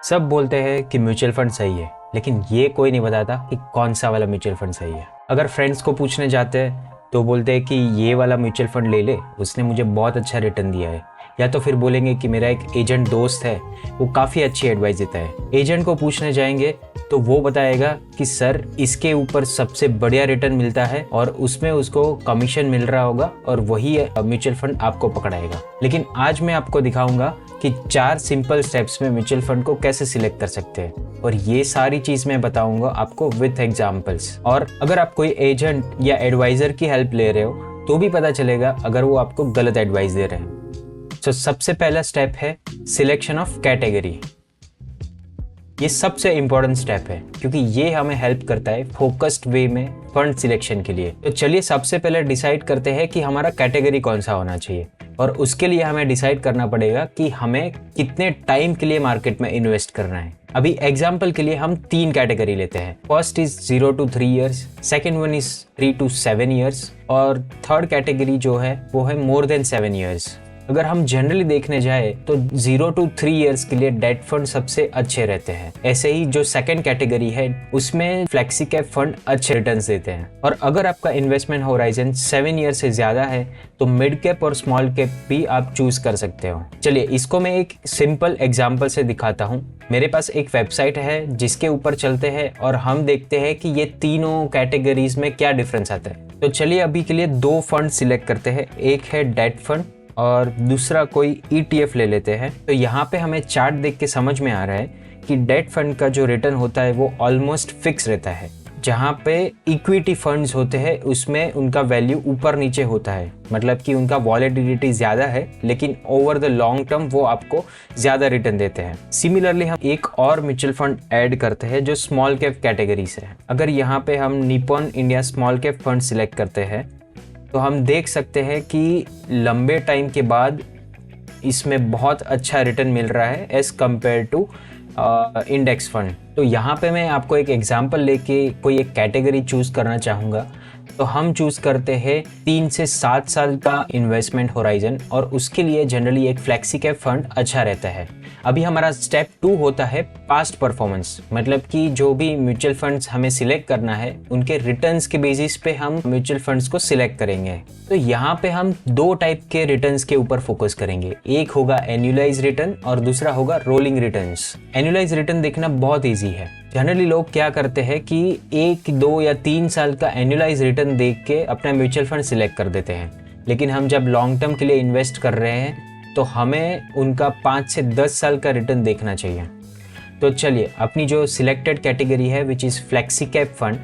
सब बोलते हैं कि म्यूचुअल फंड सही है, लेकिन ये कोई नहीं बताता कि कौन सा वाला म्यूचुअल फंड सही है। अगर फ्रेंड्स को पूछने जाते हैं तो बोलते हैं कि ये वाला म्यूचुअल फंड ले ले, उसने मुझे बहुत अच्छा रिटर्न दिया है। या तो फिर बोलेंगे कि मेरा एक एजेंट दोस्त है, वो काफ़ी अच्छी एडवाइस देता है। एजेंट को पूछने जाएंगे तो वो बताएगा कि सर इसके ऊपर सबसे बढ़िया रिटर्न मिलता है और उसमें उसको कमीशन मिल रहा होगा और वही म्यूचुअल फंड आपको पकड़ाएगा। लेकिन आज मैं आपको दिखाऊंगा कि 4 सिंपल स्टेप्स में म्यूचुअल फंड को कैसे सिलेक्ट कर सकते हैं, और ये सारी चीज़ मैं बताऊंगा आपको विथ एग्जाम्पल्स। और अगर आप कोई एजेंट या एडवाइज़र की हेल्प ले रहे हो तो भी पता चलेगा अगर वो आपको गलत एडवाइस दे रहे हैं। तो सबसे पहला स्टेप है सिलेक्शन ऑफ कैटेगरी। ये सबसे इंपॉर्टेंट स्टेप है क्योंकि ये हमें हेल्प करता है फोकस्ड वे में फंड सिलेक्शन के लिए। तो चलिए सबसे पहले डिसाइड करते हैं कि हमारा कैटेगरी कौन सा होना चाहिए, और उसके लिए हमें डिसाइड करना पड़ेगा कि हमें कितने टाइम के लिए मार्केट में इन्वेस्ट करना है। अभी एग्जाम्पल के लिए हम 3 कैटेगरी लेते हैं। First is 0 to 3 years, second one is 3 to 7 years, और थर्ड कैटेगरी जो है वो है मोर देन 7 years। अगर हम जनरली देखने जाए तो 0 to 3 years के लिए डेट फंड सबसे अच्छे रहते हैं। ऐसे ही जो सेकंड कैटेगरी है उसमें फ्लेक्सी कैप फंड अच्छे रिटर्न्स देते हैं। और अगर आपका इन्वेस्टमेंट होराइजन 7 years से ज़्यादा है तो मिड कैप और स्मॉल कैप भी आप चूज कर सकते हो। चलिए इसको मैं एक सिंपल एग्जाम्पल से दिखाता हूँ। मेरे पास एक वेबसाइट है जिसके ऊपर चलते हैं और हम देखते हैं कि ये तीनों कैटेगरीज में क्या डिफरेंस आता है। तो चलिए अभी के लिए 2 फंड सिलेक्ट करते हैं, एक है डेट फंड और दूसरा कोई ETF ले लेते हैं। तो यहाँ पे हमें चार्ट देख के समझ में आ रहा है कि डेट फंड का जो रिटर्न होता है वो ऑलमोस्ट फिक्स रहता है, जहाँ पे इक्विटी फंड्स होते हैं उसमें उनका वैल्यू ऊपर नीचे होता है, मतलब कि उनका वॉलेटिलिटी ज़्यादा है लेकिन ओवर द लॉन्ग टर्म वो आपको ज़्यादा रिटर्न देते हैं। सिमिलरली हम एक और म्यूचुअल फंड ऐड करते हैं जो स्मॉल कैप कैटेगरी से है। अगर यहाँ पे हम Nippon India small cap fund select करते हैं तो हम देख सकते हैं कि लंबे टाइम के बाद इसमें बहुत अच्छा रिटर्न मिल रहा है as compare to index fund. तो यहाँ पे मैं आपको एक एग्जांपल लेके कोई एक कैटेगरी चूज़ करना चाहूँगा। तो हम चूज़ करते हैं 3 से 7 साल का इन्वेस्टमेंट होराइजन, और उसके लिए जनरली एक फ्लेक्सी कैप फंड अच्छा रहता है। अभी हमारा स्टेप 2 होता है पास्ट परफॉर्मेंस, मतलब कि जो भी म्यूचुअल फंड्स हमें सिलेक्ट करना है उनके रिटर्न्स के बेसिस पे हम म्यूचुअल फंड्स को सिलेक्ट करेंगे। तो यहाँ पे हम 2 टाइप के रिटर्न्स के ऊपर फोकस करेंगे। एक होगा एनुअलाइज रिटर्न और दूसरा होगा रोलिंग रिटर्न्स। एनुअलाइज रिटर्न देखना बहुत ईजी है। जनरली लोग क्या करते हैं कि 1, 2 या 3 साल का एनुअलाइज रिटर्न देख के अपना म्यूचुअल फंड सिलेक्ट कर देते हैं, लेकिन हम जब लॉन्ग टर्म के लिए इन्वेस्ट कर रहे हैं तो हमें उनका 5 से 10 साल का रिटर्न देखना चाहिए। तो चलिए अपनी जो सिलेक्टेड कैटेगरी है which is flexi cap fund,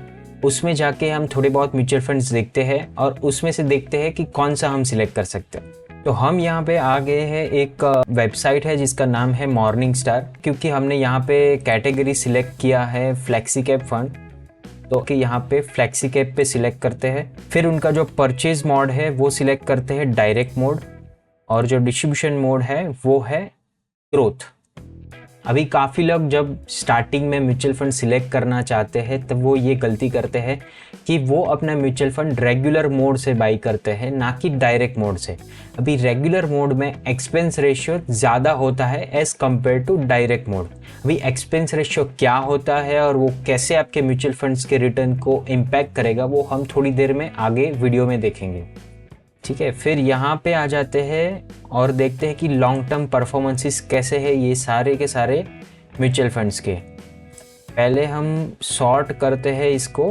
उसमें जाके हम थोड़े बहुत म्यूचुअल फंड्स देखते हैं और उसमें से देखते हैं कि कौन सा हम सिलेक्ट कर सकते हैं। तो हम यहाँ पे आ गए हैं, एक वेबसाइट है जिसका नाम है मॉर्निंग स्टार, क्योंकि हमने यहाँ पे कैटेगरी सिलेक्ट किया है फ्लेक्सी कैप फंड। तो कि यहाँ पे फ्लेक्सी कैप पे सिलेक्ट करते हैं, फिर उनका जो परचेज मोड है वो सिलेक्ट करते हैं डायरेक्ट मोड, और जो डिस्ट्रीब्यूशन मोड है वो है ग्रोथ। अभी काफ़ी लोग जब स्टार्टिंग में म्यूचुअल फंड सिलेक्ट करना चाहते हैं तब वो ये गलती करते हैं कि वो अपना म्यूचुअल फंड रेगुलर मोड से बाई करते हैं, ना कि डायरेक्ट मोड से। अभी रेगुलर मोड में एक्सपेंस रेशियो ज़्यादा होता है as compare to direct mode. अभी एक्सपेंस रेशियो क्या होता है और वो कैसे आपके म्यूचुअल फंड्स के रिटर्न को इम्पैक्ट करेगा वो हम थोड़ी देर में आगे वीडियो में देखेंगे, ठीक है। फिर यहाँ पे आ जाते हैं और देखते हैं कि लॉन्ग टर्म परफॉर्मेंसेस कैसे है ये सारे के सारे म्यूचुअल फंड्स के। पहले हम सॉर्ट करते हैं इसको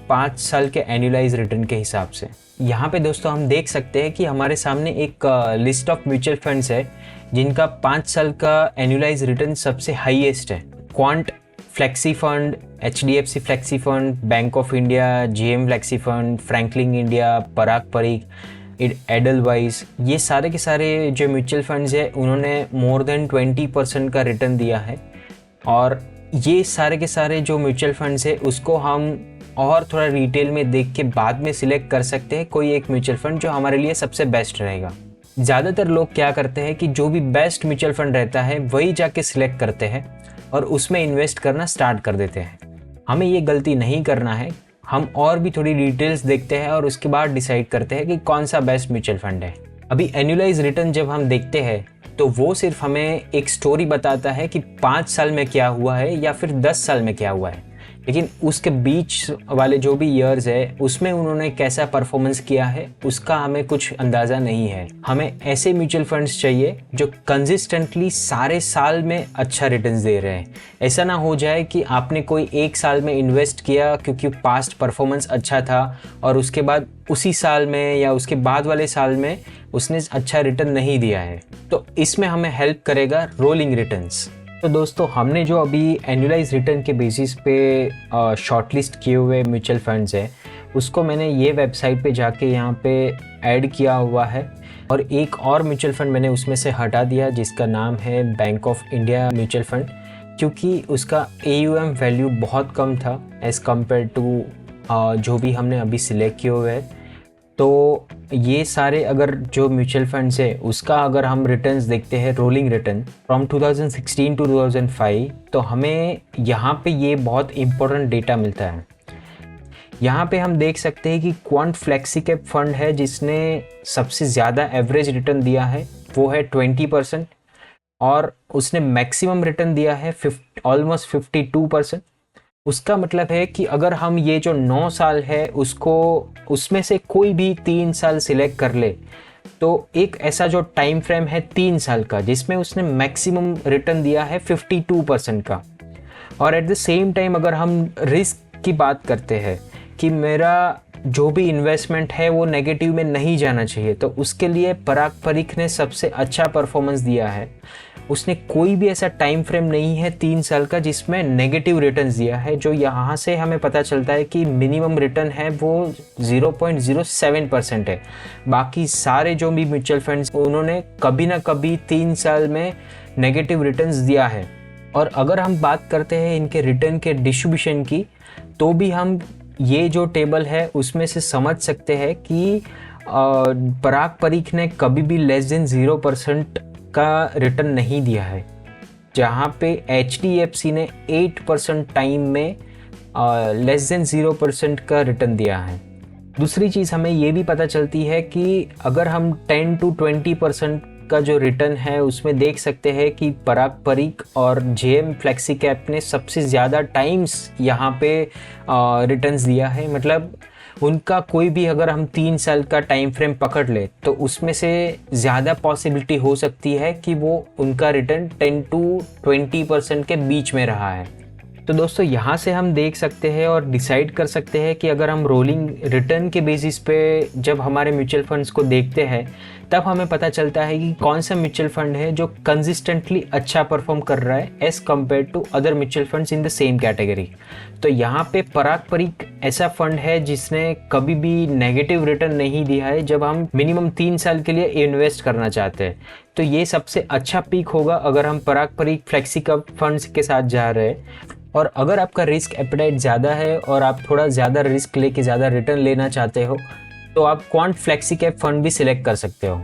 5 साल के एनुअलाइज रिटर्न के हिसाब से। यहाँ पे दोस्तों हम देख सकते हैं कि हमारे सामने एक लिस्ट ऑफ म्यूचुअल फंड्स है जिनका 5 साल का एनुअलाइज रिटर्न सबसे हाईएस्ट है। Quant flexi fund, HDFC flexi fund, bank of India, GM flexi fund, Franklin India, Parag Parikh, Edelweiss, ये सारे के सारे जो म्यूचुअल फंड्स है उन्होंने मोर देन 20% का रिटर्न दिया है। और ये सारे के सारे जो म्यूचुअल फंड्स है उसको हम और थोड़ा डिटेल में देख के बाद में सिलेक्ट कर सकते हैं कोई एक म्यूचुअल फंड जो हमारे लिए सबसे बेस्ट रहेगा। ज़्यादातर लोग क्या करते हैं कि जो भी बेस्ट म्यूचुअल फंड रहता है वही जाके सिलेक्ट करते हैं और उसमें इन्वेस्ट करना स्टार्ट कर देते हैं। हमें ये गलती नहीं करना है, हम और भी थोड़ी डिटेल्स देखते हैं और उसके बाद डिसाइड करते हैं कि कौन सा बेस्ट म्यूचुअल फंड है। अभी एनुअलाइज रिटर्न जब हम देखते हैं तो वो सिर्फ हमें एक स्टोरी बताता है कि 5 साल में क्या हुआ है या फिर 10 साल में क्या हुआ है, लेकिन उसके बीच वाले जो भी ईयर्स है उसमें उन्होंने कैसा परफॉर्मेंस किया है उसका हमें कुछ अंदाज़ा नहीं है। हमें ऐसे म्यूचुअल फंड्स चाहिए जो कंसिस्टेंटली सारे साल में अच्छा रिटर्न्स दे रहे हैं। ऐसा ना हो जाए कि आपने कोई एक साल में इन्वेस्ट किया क्योंकि पास्ट परफॉर्मेंस अच्छा था और उसके बाद उसी साल में या उसके बाद वाले साल में उसने अच्छा रिटर्न नहीं दिया है। तो इसमें हमें हेल्प करेगा रोलिंग रिटर्न्स। तो दोस्तों, हमने जो अभी एनुअलाइज रिटर्न के बेसिस पे शॉर्टलिस्ट किए हुए म्यूचुअल फंड्स है उसको मैंने ये वेबसाइट पे जाके यहाँ पे ऐड किया हुआ है, और एक और म्यूचुअल फंड मैंने उसमें से हटा दिया जिसका नाम है bank of India mutual fund, क्योंकि उसका AUM वैल्यू बहुत कम था एज़ कम्पेयर टू जो भी हमने अभी सिलेक्ट किए हुए हैं। तो ये सारे अगर जो म्यूचुअल फंड्स है उसका अगर हम रिटर्न्स देखते हैं, रोलिंग रिटर्न फ्रॉम 2016 टू 2005, तो हमें यहाँ पे ये बहुत इम्पोर्टेंट डेटा मिलता है। यहाँ पे हम देख सकते हैं कि क्वांट फ्लेक्सिकैप फंड है जिसने सबसे ज़्यादा एवरेज रिटर्न दिया है, वो है 20%, और उसने मैक्सिमम रिटर्न दिया है ऑलमोस्ट 52%। उसका मतलब है कि अगर हम ये जो 9 साल है उसको उसमें से कोई भी 3 साल सिलेक्ट कर ले, तो एक ऐसा जो टाइम फ्रेम है 3 साल का जिसमें उसने मैक्सिमम रिटर्न दिया है 52% का। और एट द सेम टाइम अगर हम रिस्क की बात करते हैं कि मेरा जो भी इन्वेस्टमेंट है वो नेगेटिव में नहीं जाना चाहिए, तो उसके लिए पराग परीख ने सबसे अच्छा परफॉर्मेंस दिया है। उसने कोई भी ऐसा टाइम फ्रेम नहीं है 3 साल का जिसमें नेगेटिव रिटर्न्स दिया है, जो यहाँ से हमें पता चलता है कि मिनिमम रिटर्न है वो 0.07% है। बाकी सारे जो भी म्यूचुअल फंड्स उन्होंने कभी ना कभी 3 साल में नेगेटिव रिटर्न्स दिया है। और अगर हम बात करते हैं इनके रिटर्न के डिस्ट्रीब्यूशन की, तो भी हम ये जो टेबल है उसमें से समझ सकते हैं कि पराग परीख ने कभी भी लेस देन 0% का रिटर्न नहीं दिया है, जहाँ पे HDFC ने 8% टाइम में लेस देन 0% का रिटर्न दिया है। दूसरी चीज़ हमें ये भी पता चलती है कि अगर हम 10 to 20% का जो रिटर्न है उसमें देख सकते हैं कि पराग परीख और JM फ्लेक्सिकैप ने सबसे ज़्यादा टाइम्स यहाँ पे रिटर्न्स दिया है। मतलब उनका कोई भी अगर हम 3 साल का टाइम फ्रेम पकड़ ले तो उसमें से ज़्यादा पॉसिबिलिटी हो सकती है कि वो उनका रिटर्न 10 to 20% के बीच में रहा है। तो दोस्तों, यहाँ से हम देख सकते हैं और डिसाइड कर सकते हैं कि अगर हम रोलिंग रिटर्न के बेसिस पे जब हमारे म्यूचुअल फंड्स को देखते हैं तब हमें पता चलता है कि कौन सा म्यूचुअल फंड है जो कंसिस्टेंटली अच्छा परफॉर्म कर रहा है as compare to other mutual funds in the same category. तो यहाँ पे पराग परीख ऐसा फंड है जिसने कभी भी नेगेटिव रिटर्न नहीं दिया है जब हम मिनिमम 3 साल के लिए इन्वेस्ट करना चाहते हैं। तो ये सबसे अच्छा पिक होगा अगर हम पराग परीख फ्लेक्सिकैप फंड्स के साथ जा रहे हैं। और अगर आपका रिस्क एपेटाइट ज़्यादा है और आप थोड़ा ज़्यादा रिस्क लेके ज़्यादा रिटर्न लेना चाहते हो तो आप क्वांट फ्लेक्सिकैप फंड भी सिलेक्ट कर सकते हो।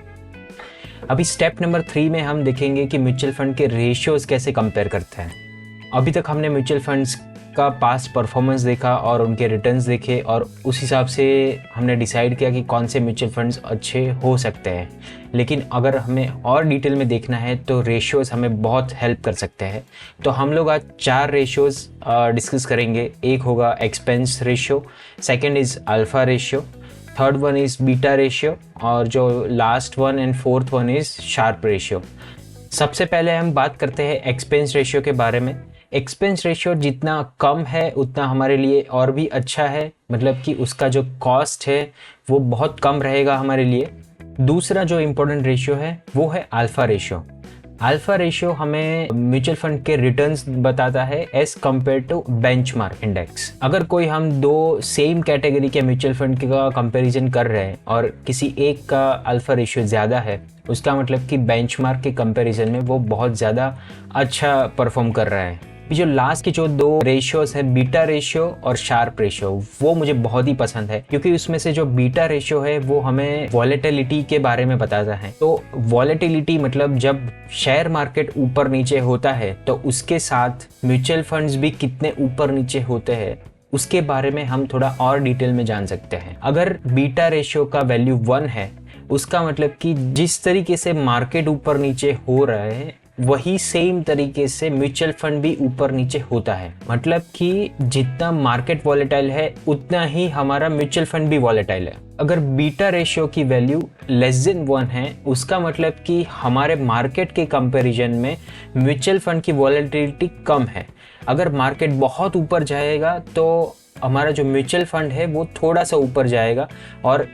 अभी स्टेप नंबर 3 में हम देखेंगे कि म्यूचुअल फंड के रेशियोज़ कैसे कंपेयर करते हैं। अभी तक हमने म्यूचुअल फंड्स का पास्ट परफॉर्मेंस देखा और उनके रिटर्न्स देखे, और उस हिसाब से हमने डिसाइड किया कि कौन से म्यूचुअल फंड्स अच्छे हो सकते हैं। लेकिन अगर हमें और डिटेल में देखना है तो रेशियोज़ हमें बहुत हेल्प कर सकते हैं। तो हम लोग आज 4 रेशियोज़ डिस्कस करेंगे। एक होगा expense ratio, second is alpha ratio, third one is beta ratio, और जो last one and fourth one is Sharpe ratio. सबसे पहले हम बात करते हैं एक्सपेंस रेशियो के बारे में। एक्सपेंस रेशियो जितना कम है उतना हमारे लिए और भी अच्छा है, मतलब कि उसका जो कॉस्ट है वो बहुत कम रहेगा हमारे लिए। दूसरा जो इम्पोर्टेंट रेशियो है वो है अल्फ़ा रेशियो। अल्फ़ा रेशियो हमें म्यूचुअल फंड के रिटर्न्स बताता है as compare to benchmark index. अगर कोई हम 2 सेम कैटेगरी के म्यूचुअल फंड का कंपैरिजन कर रहे हैं और किसी एक का अल्फ़ा रेशियो ज़्यादा है, उसका मतलब कि बेंचमार्क के कंपैरिजन में वो बहुत ज़्यादा अच्छा परफॉर्म कर रहा है। जो लास्ट के जो 2 रेशियोज है, बीटा रेशियो और शार्प रेशियो, वो मुझे बहुत ही पसंद है, क्योंकि उसमें से जो बीटा रेशियो है वो हमें वॉलेटिलिटी के बारे में बताता है। तो वॉलेटिलिटी मतलब जब शेयर मार्केट ऊपर नीचे होता है तो उसके साथ म्यूचुअल फंड्स भी कितने ऊपर नीचे होते हैं उसके बारे में हम थोड़ा और डिटेल में जान सकते हैं। अगर बीटा रेशियो का वैल्यू 1 है उसका मतलब कि जिस तरीके से मार्केट ऊपर नीचे हो रहा है वही सेम तरीके से म्यूचुअल फंड भी ऊपर नीचे होता है। मतलब कि जितना मार्केट वॉलेटाइल है उतना ही हमारा म्यूचुअल फंड भी वॉलेटाइल है। अगर बीटा रेशियो की वैल्यू <1 है उसका मतलब कि हमारे मार्केट के कंपैरिजन में म्यूचुअल फंड की वॉलेटिलिटी कम है। अगर मार्केट बहुत ऊपर जाएगा तो हमारा जो म्यूचुअल फंड है वो थोड़ा सा ऊपर जाएगा। और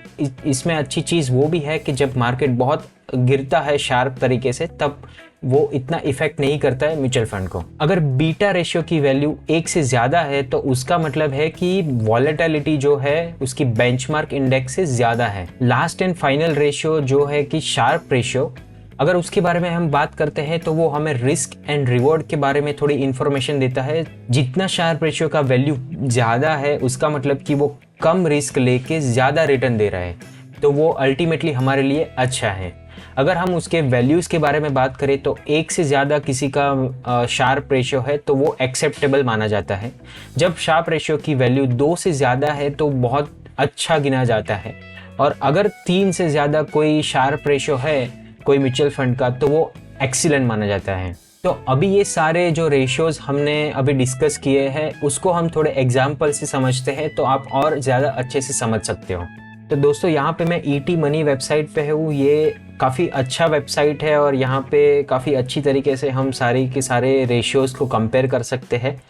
इसमें अच्छी चीज़ वो भी है कि जब मार्केट बहुत गिरता है शार्प तरीके से तब वो इतना इफेक्ट नहीं करता है म्यूचुअल फंड को। अगर बीटा रेशियो की वैल्यू 1 से ज़्यादा है तो उसका मतलब है कि वॉलेटिलिटी जो है उसकी बेंचमार्क इंडेक्स से ज़्यादा है। लास्ट एंड फाइनल रेशियो जो है कि शार्प रेशियो, अगर उसके बारे में हम बात करते हैं तो वो हमें रिस्क एंड रिवॉर्ड के बारे में थोड़ी इन्फॉर्मेशन देता है। जितना शार्प रेशियो का वैल्यू ज़्यादा है उसका मतलब कि वो कम रिस्क लेके ज़्यादा रिटर्न दे रहा है, तो वो अल्टीमेटली हमारे लिए अच्छा है। अगर हम उसके वैल्यूज़ के बारे में बात करें तो 1 से ज़्यादा किसी का शार्प रेशियो है तो वो एक्सेप्टेबल माना जाता है। जब शार्प रेशियो की वैल्यू 2 से ज़्यादा है तो बहुत अच्छा गिना जाता है। और अगर 3 से ज़्यादा कोई शार्प रेशियो है कोई म्यूचुअल फंड का तो वो एक्सीलेंट माना जाता है। तो अभी ये सारे जो रेशियोज़ हमने अभी डिस्कस किए हैं उसको हम थोड़े एग्जाम्पल से समझते हैं तो आप और ज़्यादा अच्छे से समझ सकते हो। तो दोस्तों यहाँ पे मैं ईटी मनी वेबसाइट पे हूँ। ये काफ़ी अच्छा वेबसाइट है और यहाँ पे काफ़ी अच्छी तरीके से हम सारे के सारे रेशियोज़ को कंपेयर कर सकते हैं।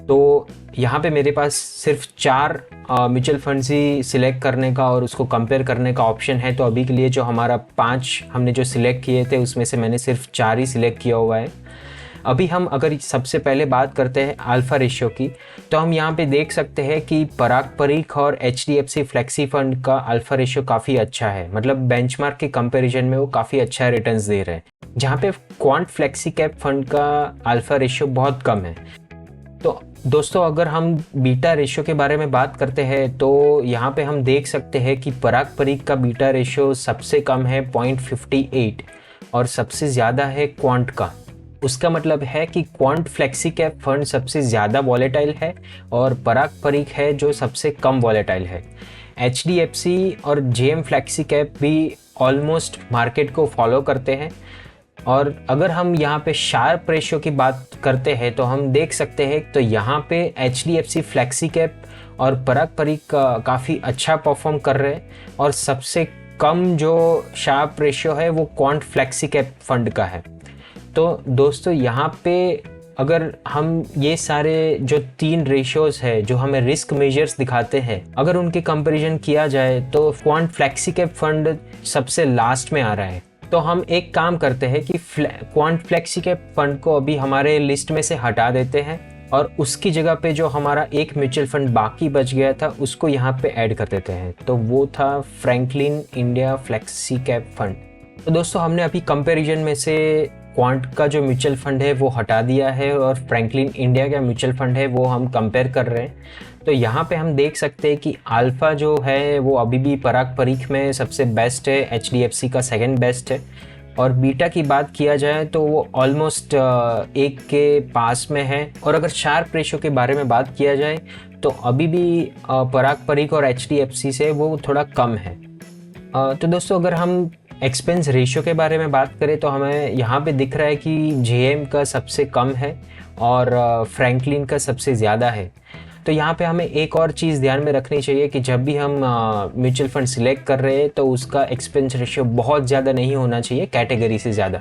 तो यहाँ पे मेरे पास सिर्फ 4 म्यूचुअल फंड्स ही सिलेक्ट करने का और उसको कंपेयर करने का ऑप्शन है। तो अभी के लिए जो हमारा 5 हमने जो सिलेक्ट किए थे उसमें से मैंने सिर्फ 4 ही सिलेक्ट किया हुआ है। अभी हम अगर सबसे पहले बात करते हैं अल्फ़ा रेशियो की, तो हम यहाँ पे देख सकते हैं कि पराग परीख और HDFC फ्लेक्सी फंड का अल्फ़ा रेशियो काफ़ी अच्छा है। मतलब बेंचमार्क के कंपैरिजन में वो काफ़ी अच्छा रिटर्न्स दे रहे हैं, जहाँ पे क्वांट फ्लेक्सी कैप फंड का अल्फ़ा रेशियो बहुत कम है। तो दोस्तों अगर हम बीटा रेशियो के बारे में बात करते हैं तो यहाँ पे हम देख सकते हैं कि पराग परीख का बीटा रेशियो सबसे कम है 0.58 और सबसे ज़्यादा है क्वांट का। उसका मतलब है कि क्वांट फ्लेक्सी कैप फंड सबसे ज़्यादा वॉलेटाइल है और पराग परीख है जो सबसे कम वॉलेटाइल है। HDFC और JM फ्लेक्सी कैप भी ऑलमोस्ट मार्केट को फॉलो करते हैं। और अगर हम यहाँ पे शार्प रेशियो की बात करते हैं तो हम देख सकते हैं तो यहाँ पे HDFC फ्लेक्सी कैप और पराग परीख काफ़ी अच्छा परफॉर्म कर रहे हैं और सबसे कम जो शार्प रेशियो है वो क्वांट फ्लेक्सी कैप फंड का है। तो दोस्तों यहाँ पे अगर हम ये सारे जो 3 रेशियोज़ है जो हमें रिस्क मेजर्स दिखाते हैं अगर उनके कंपैरिजन किया जाए तो क्वांट फ्लेक्सी कैप फंड सबसे लास्ट में आ रहा है। तो हम एक काम करते हैं कि क्वांट फ्लेक्सी कैप फंड को अभी हमारे लिस्ट में से हटा देते हैं और उसकी जगह पे जो हमारा एक म्यूचुअल फंड बाकी बच गया था उसको यहाँ पे ऐड कर देते हैं। तो वो था Franklin India flexi cap fund. तो दोस्तों हमने अभी कंपैरिजन में से क्वांट का जो म्यूचुअल फंड है वो हटा दिया है और फ्रैंकलिन इंडिया का म्यूचुअल फंड है वो हम कंपेयर कर रहे हैं। तो यहाँ पे हम देख सकते हैं कि अल्फ़ा जो है वो अभी भी पराग परीख में सबसे बेस्ट है, HDFC का सेकंड बेस्ट है। और बीटा की बात किया जाए तो वो ऑलमोस्ट 1 के पास में है। और अगर शार्प रेशियो के बारे में बात किया जाए तो अभी भी पराग परीख और HDFC से वो थोड़ा कम है। तो दोस्तों अगर हम एक्सपेंस रेशियो के बारे में बात करें तो हमें यहाँ पे दिख रहा है कि JM का सबसे कम है और फ्रैंकलिन का सबसे ज़्यादा है। तो यहाँ पे हमें एक और चीज़ ध्यान में रखनी चाहिए कि जब भी हम म्यूचुअल फंड सिलेक्ट कर रहे हैं तो उसका एक्सपेंस रेशियो बहुत ज़्यादा नहीं होना चाहिए कैटेगरी से ज़्यादा।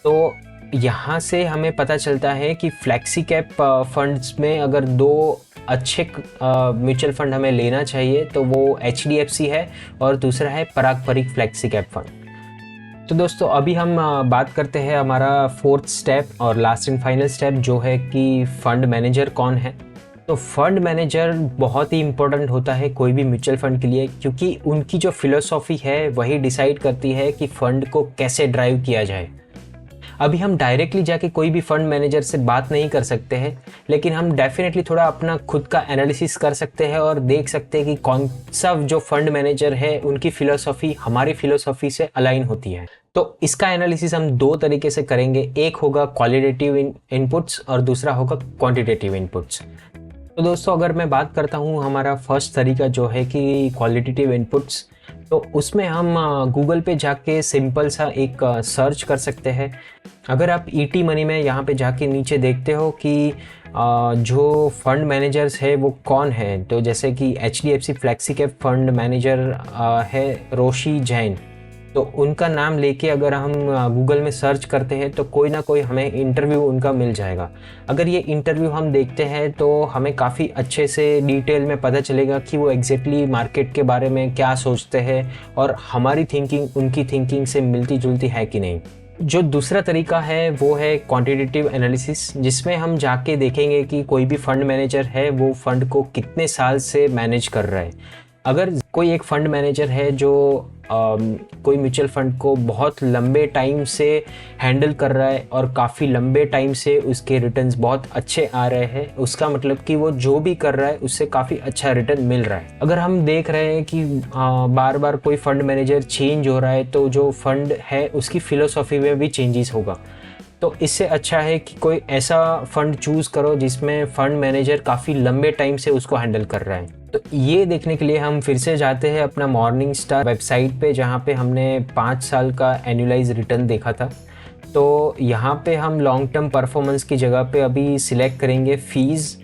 तो यहाँ से हमें पता चलता है कि फ्लेक्सी कैप फंड्स में अगर 2 अच्छे म्यूचुअल फंड हमें लेना चाहिए तो वो HDFC है और दूसरा है पराग परीख फ्लेक्सी कैप फंड। तो दोस्तों अभी हम बात करते हैं हमारा 4th स्टेप और लास्ट एंड फाइनल स्टेप जो है कि फंड मैनेजर कौन है। तो फंड मैनेजर बहुत ही इम्पोर्टेंट होता है कोई भी म्यूचुअल फंड के लिए, क्योंकि उनकी जो फिलोसॉफी है वही डिसाइड करती है कि फ़ंड को कैसे ड्राइव किया जाए। अभी हम डायरेक्टली जाके कोई भी फंड मैनेजर से बात नहीं कर सकते हैं, लेकिन हम डेफिनेटली थोड़ा अपना खुद का एनालिसिस कर सकते हैं और देख सकते हैं कि कौन सा जो फंड मैनेजर है उनकी फ़िलोसॉफी हमारी फ़िलोसॉफी से अलाइन होती है। तो इसका एनालिसिस हम 2 तरीके से करेंगे, एक होगा क्वालिटेटिव इनपुट्स और दूसरा होगा क्वांटिटेटिव इनपुट्स। तो दोस्तों अगर मैं बात करता हूँ हमारा फर्स्ट तरीका जो है कि क्वालिटेटिव इनपुट्स, तो उसमें हम गूगल पे जाके सिंपल सा एक सर्च कर सकते हैं। अगर आप ईटी मनी में यहाँ पे जाके नीचे देखते हो कि जो फंड मैनेजर्स है वो कौन है, तो जैसे कि HDFC flexi cap fund manager है रोशी जैन। तो उनका नाम लेके अगर हम गूगल में सर्च करते हैं तो कोई ना कोई हमें इंटरव्यू उनका मिल जाएगा। अगर ये इंटरव्यू हम देखते हैं तो हमें काफ़ी अच्छे से डिटेल में पता चलेगा कि वो एग्जैक्टली मार्केट के बारे में क्या सोचते हैं और हमारी थिंकिंग उनकी थिंकिंग से मिलती जुलती है कि नहीं। जो दूसरा तरीका है वो है क्वांटिटेटिव एनालिसिस, जिसमें हम जाके देखेंगे कि कोई भी फंड मैनेजर है वो फंड को कितने साल से मैनेज कर रहा है। अगर कोई एक फंड मैनेजर है जो कोई म्यूचुअल फंड को बहुत लंबे टाइम से हैंडल कर रहा है और काफ़ी लंबे टाइम से उसके रिटर्न्स बहुत अच्छे आ रहे हैं, उसका मतलब कि वो जो भी कर रहा है उससे काफ़ी अच्छा रिटर्न मिल रहा है। अगर हम देख रहे हैं कि बार बार कोई फंड मैनेजर चेंज हो रहा है तो जो फंड है उसकी फ़िलोसॉफी में भी चेंजेस होगा। तो इससे अच्छा है कि कोई ऐसा फंड चूज़ करो जिसमें फंड मैनेजर काफ़ी लंबे टाइम से उसको हैंडल कर रहा है। तो ये देखने के लिए हम फिर से जाते हैं अपना मॉर्निंग स्टार वेबसाइट पे, जहाँ पे हमने 5 साल का एनुअलाइज रिटर्न देखा था। तो यहाँ पे हम लॉन्ग टर्म परफॉर्मेंस की जगह पे अभी सिलेक्ट करेंगे फ़ीस,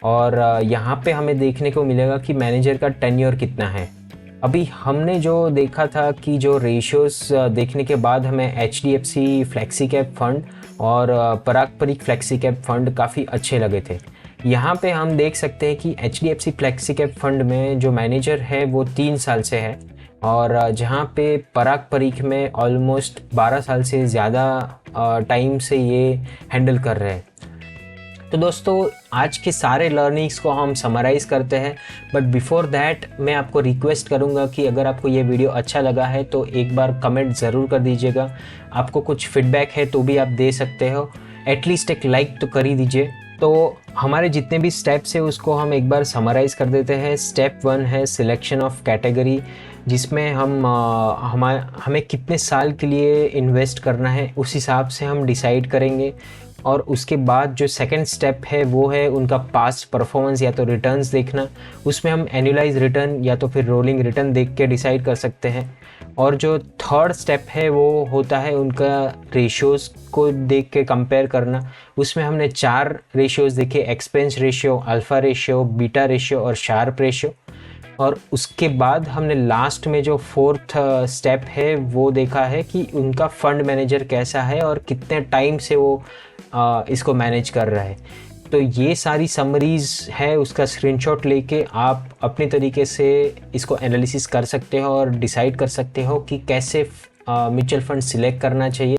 और यहाँ पे हमें देखने को मिलेगा कि मैनेजर का टेन्योर कितना है। अभी हमने जो देखा था कि जो रेशियोज़ देखने के बाद हमें HDFC फ्लेक्सी कैप फंड और पराग परीक फ्लेक्सी कैप फंड काफ़ी अच्छे लगे थे। यहाँ पे हम देख सकते हैं कि HDFC फ्लेक्सी कैप फंड में जो मैनेजर है वो 3 साल से है, और जहाँ पे पराग परीक में ऑलमोस्ट 12 साल से ज़्यादा टाइम से ये हैंडल कर रहे हैं। तो दोस्तों आज के सारे लर्निंग्स को हम समराइज़ करते हैं, बट बिफोर दैट मैं आपको रिक्वेस्ट करूंगा कि अगर आपको ये वीडियो अच्छा लगा है तो एक बार कमेंट ज़रूर कर दीजिएगा। आपको कुछ फीडबैक है तो भी आप दे सकते हो, एटलीस्ट एक लाइक तो कर ही दीजिए। तो हमारे जितने भी स्टेप्स है उसको हम एक बार समराइज़ कर देते हैं। स्टेप 1 है सिलेक्शन ऑफ कैटेगरी, जिसमें हमें कितने साल के लिए इन्वेस्ट करना है उस हिसाब से हम डिसाइड करेंगे। और उसके बाद जो सेकंड स्टेप है वो है उनका पास्ट परफॉर्मेंस या तो रिटर्न्स देखना, उसमें हम एनुअलाइज रिटर्न या तो फिर रोलिंग रिटर्न देख के डिसाइड कर सकते हैं। और जो थर्ड स्टेप है वो होता है उनका रेशियोज़ को देख के कंपेयर करना। उसमें हमने 4 रेशियोज़ देखे, expense ratio, alpha ratio, beta ratio और शार्प रेशियो। और उसके बाद हमने लास्ट में जो फोर्थ स्टेप है वो देखा है कि उनका फंड मैनेजर कैसा है और कितने टाइम से वो इसको मैनेज कर रहा है। तो ये सारी समरीज़ है, उसका स्क्रीनशॉट लेके आप अपने तरीके से इसको एनालिसिस कर सकते हो और डिसाइड कर सकते हो कि कैसे म्यूचुअल फंड सिलेक्ट करना चाहिए।